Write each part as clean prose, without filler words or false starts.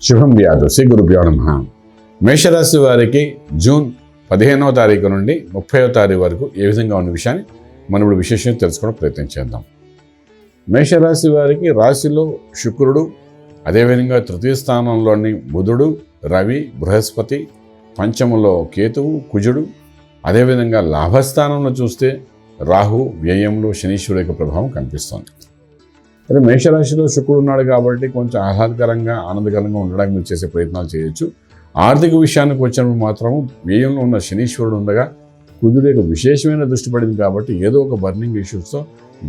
శుభం వ్యాధు శ్రీ గురుభ్యో నమః. మేషరాశి వారికి జూన్ 15వ తారీఖు నుండి 30వ తారీఖు వరకు ఏ విధంగా ఉన్న విషయాన్ని మనం ఇప్పుడు విశేషంగా తెలుసుకోవడం ప్రయత్నం చేద్దాం. మేషరాశి వారికి రాశిలో శుక్రుడు, అదేవిధంగా తృతీయ స్థానంలోని బుధుడు, రవి, బృహస్పతి, పంచమంలో కేతువు, కుజుడు, అదేవిధంగా లాభస్థానంలో చూస్తే రాహు, వ్యయంలో శనీశ్వరుడు యొక్క ప్రభావం కనిపిస్తోంది. అదే మేషరాశిలో శుక్రుడు ఉన్నాడు కాబట్టి కొంచెం ఆహ్లాదకరంగా ఆనందకరంగా ఉండడానికి మీరు చేసే ప్రయత్నాలు చేయొచ్చు. ఆర్థిక విషయానికి వచ్చినప్పుడు మాత్రం వ్యయంలో ఉన్న శనీశ్వరుడు ఉండగా కుజుడు యొక్క విశేషమైన దృష్టి పడింది కాబట్టి ఏదో ఒక బర్నింగ్ ఇష్యూస్తో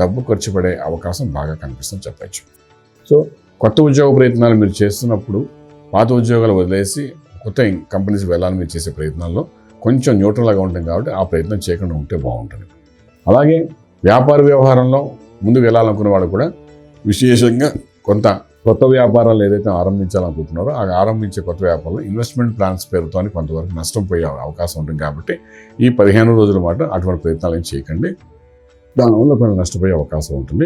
డబ్బు ఖర్చు పడే అవకాశం బాగా కనిపిస్తుందని చెప్పచ్చు. సో కొత్త ఉద్యోగ ప్రయత్నాలు మీరు చేస్తున్నప్పుడు పాత ఉద్యోగాలు వదిలేసి కొత్త కంపెనీస్కి వెళ్ళాలని మీరు చేసే ప్రయత్నాల్లో కొంచెం న్యూట్రల్గా ఉంటుంది కాబట్టి ఆ ప్రయత్నం చేయకుండా ఉంటే బాగుంటుంది. అలాగే వ్యాపార వ్యవహారంలో ముందుకు వెళ్ళాలనుకునే వాళ్ళు కూడా విశేషంగా కొంత కొత్త వ్యాపారాలు ఏదైతే ఆరంభించాలనుకుంటున్నారో ఆ ఆరంభించే కొత్త వ్యాపారంలో ఇన్వెస్ట్మెంట్ ప్లాన్స్ పేరుతో కొంతవరకు నష్టం పోయే అవకాశం ఉంటుంది కాబట్టి ఈ 15 రోజుల మాట అటువంటి ప్రయత్నాలు ఏం చేయకండి. దానివల్ల కొంచెం నష్టపోయే అవకాశం ఉంటుంది.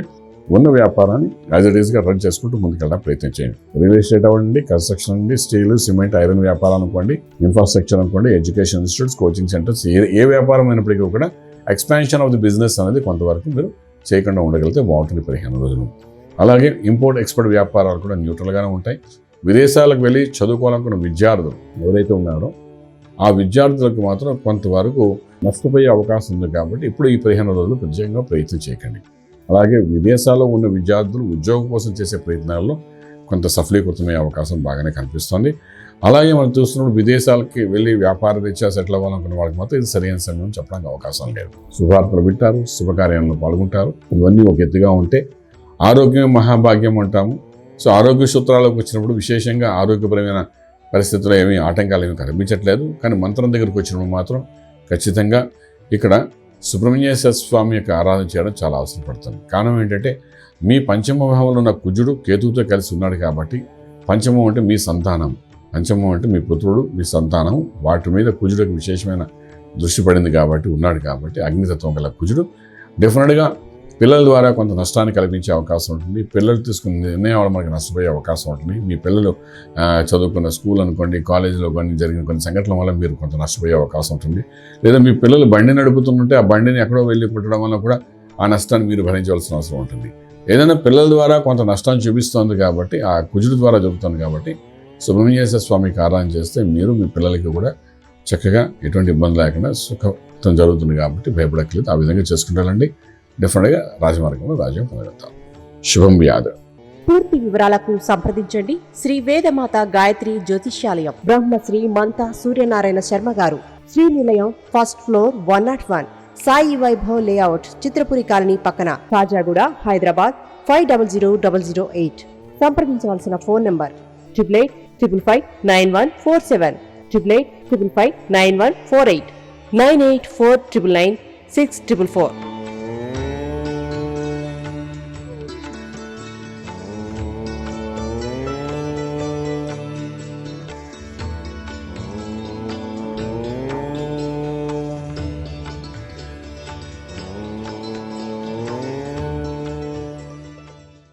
ఉన్న వ్యాపారాన్ని యాజ్ ఇట్ ఈస్గా రన్ చేసుకుంటూ ముందుకెళ్ళడానికి ప్రయత్నం చేయండి. రియల్ ఎస్టేట్ అవ్వండి, కన్స్ట్రక్షన్ అండి, స్టీల్, సిమెంట్, ఐరన్ వ్యాపారాలు అనుకోండి, ఇన్ఫ్రాస్ట్రక్చర్ అనుకోండి, ఎడ్యుకేషన్ ఇన్స్టిట్యూట్స్, కోచింగ్ సెంటర్స్, ఏ వ్యాపారం అయినప్పటికీ కూడా ఎక్స్పాన్షన్ ఆఫ్ ది బిజినెస్ అనేది కొంతవరకు మీరు చేయకుండా ఉండగలిగితే బాగుంటుంది 15 రోజులు. అలాగే ఇంపోర్ట్ ఎక్స్పోర్ట్ వ్యాపారాలు కూడా న్యూట్రల్గానే ఉంటాయి. విదేశాలకు వెళ్ళి చదువుకోవాలనుకున్న విద్యార్థులు ఎవరైతే ఉన్నారో ఆ విద్యార్థులకు మాత్రం కొంతవరకు నష్టపోయే అవకాశం ఉంది కాబట్టి ఇప్పుడు ఈ 15 రోజులు ప్రత్యేకంగా ప్రయత్నం చేయకండి. అలాగే విదేశాల్లో ఉన్న విద్యార్థులు ఉద్యోగం కోసం చేసే ప్రయత్నాల్లో కొంత సఫలీకృతమయ్యే అవకాశం బాగానే కనిపిస్తుంది. అలాగే మనం చూస్తున్నప్పుడు విదేశాలకి వెళ్ళి వ్యాపార రీత్యా సెటిల్ అవ్వాలనుకున్న వాళ్ళకి మాత్రం ఇది సరైన సమయం చెప్పడానికి అవకాశం లేదు. శుభార్తలు వింటారు, శుభకార్యాలను పాల్గొంటారు. ఇవన్నీ ఒక ఎత్తుగా ఉంటే ఆరోగ్యం మహాభాగ్యం అంటాము. సో ఆరోగ్య సూత్రాలకు వచ్చినప్పుడు విశేషంగా ఆరోగ్యపరమైన పరిస్థితుల్లో ఏమీ ఆటంకాలు ఏమీ కనిపించట్లేదు. కానీ మంత్రం దగ్గరికి వచ్చినప్పుడు మాత్రం ఖచ్చితంగా ఇక్కడ సుబ్రహ్మణ్యేశ్వర స్వామి యొక్క ఆరాధన చేయడం చాలా అవసరం పడుతుంది. కారణం ఏంటంటే మీ పంచమ భావంలో ఉన్న కుజుడు కేతువుతో కలిసి ఉన్నాడు కాబట్టి పంచమం అంటే మీ సంతానం, పంచమం అంటే మీ పుత్రుడు, మీ సంతానం, వాటి మీద కుజుడికి విశేషమైన దృష్టి పడింది కాబట్టి ఉన్నాడు కాబట్టి అగ్నితత్వం గల కుజుడు డెఫినెట్గా పిల్లల ద్వారా కొంత నష్టాన్ని కలిగించే అవకాశం ఉంటుంది. పిల్లలు తీసుకున్న నిర్ణయాలు మనకి నష్టపోయే అవకాశం ఉంటుంది. మీ పిల్లలు చదువుకున్న స్కూల్ అనుకోండి, కాలేజీలో కానీ జరిగిన కొన్ని సంఘటనల వల్ల మీరు కొంత నష్టపోయే అవకాశం ఉంటుంది. లేదా మీ పిల్లలు బండి నడుపుతుంటే ఆ బండిని ఎక్కడో వెళ్ళి పుట్టడం వల్ల కూడా ఆ నష్టాన్ని మీరు భరించవలసిన అవసరం ఉంటుంది. ఏదైనా పిల్లల ద్వారా కొంత నష్టాన్ని చూపిస్తోంది కాబట్టి ఆ కుజుడు ద్వారా జరుగుతుంది కాబట్టి సుబ్రహ్మణ్యేశ్వర స్వామికి ఆరాధన చేస్తే మీరు మీ పిల్లలకి కూడా చక్కగా ఎటువంటి ఇబ్బంది లేకుండా సుఖం జరుగుతుంది కాబట్టి భయపడక్కలేదు. ఆ విధంగా చేసుకుంటారండి. డెఫినెట్గా రాజమార్గంలో రాజ్యం పొందగలుగుతాం. శుభం వ్యాధ. పూర్తి వివరాలకు సంప్రదించండి శ్రీ వేదమాత గాయత్రి జ్యోతిష్యాలయం, బ్రహ్మశ్రీ మంతా సూర్యనారాయణ శర్మ గారు, Srinilayam, first floor, 101, Sai Vaibhav layout, Chitrapuri colony పక్కన, కాజాగూడ, హైదరాబాద్ 500008. సంప్రదించవలసిన ఫోన్ నంబర్ 8855559147, 8855559148, 9849996644.